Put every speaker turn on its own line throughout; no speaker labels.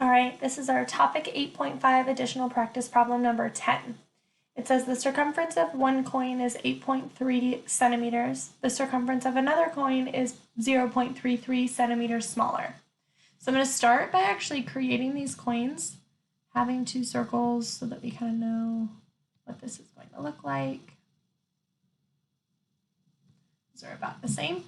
All right, this is our topic 8.5 additional practice problem number 10. It says the circumference of one coin is 8.3 centimeters. The circumference of another coin is 0.33 centimeters smaller. So I'm going to start by actually creating these coins, having two circles so that we kind of know what this is going to look like. These are about the same.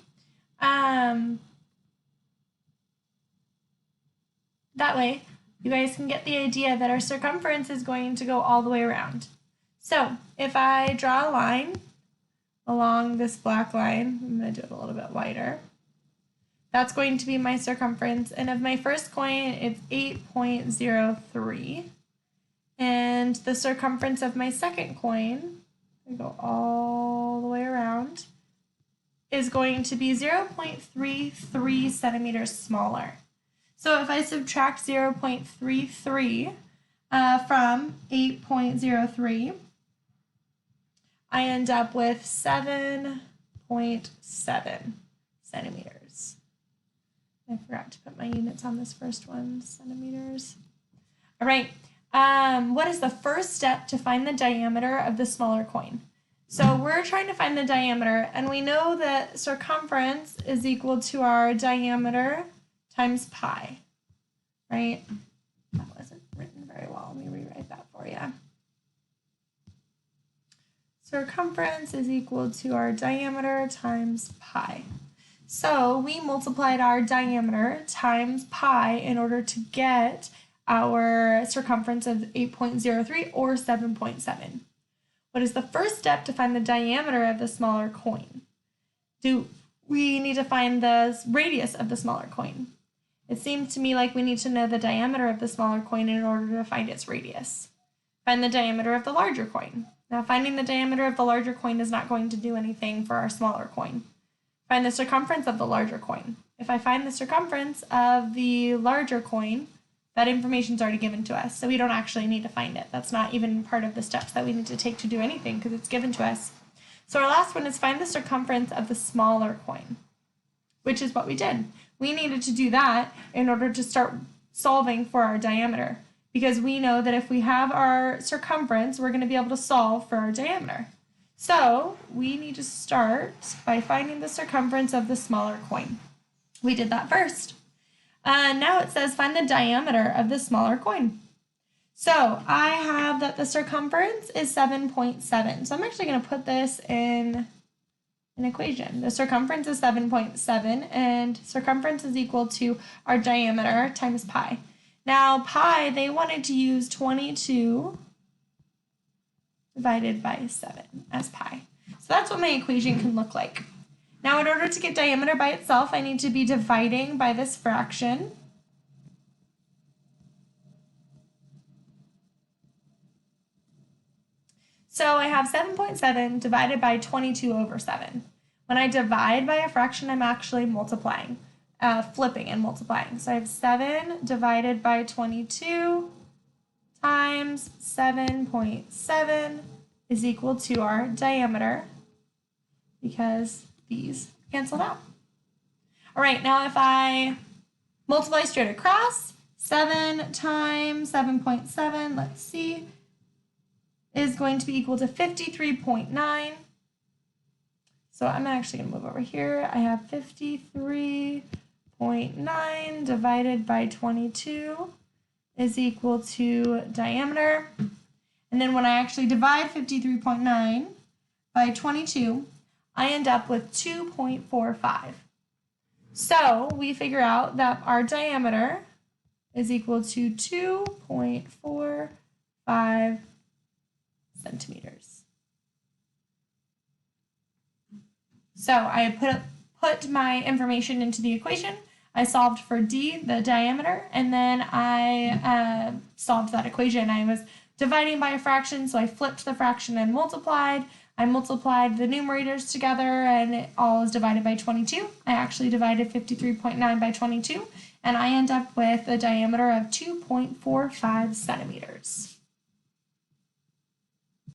That way, you guys can get the idea that our circumference is going to go all the way around. So if I draw a line along this black line, I'm going to do it a little bit wider. That's going to be my circumference. And of my first coin, it's 8.03. And the circumference of my second coin, I go all the way around, is going to be 0.33 centimeters smaller. So if I subtract 0.33 from 8.03, I end up with 7.7 centimeters. I forgot to put my units on this first one, centimeters. All right, what is the first step to find the diameter of the smaller coin? So we're trying to find the diameter, and we know that circumference is equal to our diameter times pi, right? That wasn't written very well. Let me rewrite that for you. Circumference is equal to our diameter times pi. So we multiplied our diameter times pi in order to get our circumference of 8.03 or 7.7. What is the first step to find the diameter of the smaller coin? We need to find the radius of the smaller coin. It seems to me like we need to know the diameter of the smaller coin in order to find its radius. Find the diameter of the larger coin. Now, finding the diameter of the larger coin is not going to do anything for our smaller coin. Find the circumference of the larger coin. If I find the circumference of the larger coin, that information is already given to us, so we don't actually need to find it. That's not even part of the steps that we need to take to do anything because it's given to us. So our last one is find the circumference of the smaller coin, which is what we did. We needed to do that in order to start solving for our diameter, because we know that if we have our circumference, we're going to be able to solve for our diameter. So we need to start by finding the circumference of the smaller coin. We did that first. Now it says find the diameter of the smaller coin. So I have that the circumference is 7.7. So I'm actually going to put this in an equation. The circumference is 7.7, and circumference is equal to our diameter times pi. Now pi, they wanted to use 22 divided by 7 as pi. So that's what my equation can look like. Now in order to get diameter by itself, I need to be dividing by this fraction. So I have 7.7 divided by 22 over 7. When I divide by a fraction, I'm actually multiplying, flipping and multiplying. So I have 7 divided by 22 times 7.7 is equal to our diameter, because these canceled out. All right, now if I multiply straight across, 7 times 7.7, let's see, is going to be equal to 53.9. So I'm actually going to move over here. I have 53.9 divided by 22 is equal to diameter. And then when I actually divide 53.9 by 22, I end up with 2.45. So we figure out that our diameter is equal to 2.45 centimeters. So I put my information into the equation. I solved for D, the diameter, and then I solved that equation. I was dividing by a fraction, so I flipped the fraction and multiplied. I multiplied the numerators together, and it all is divided by 22. I actually divided 53.9 by 22, and I end up with a diameter of 2.45 centimeters.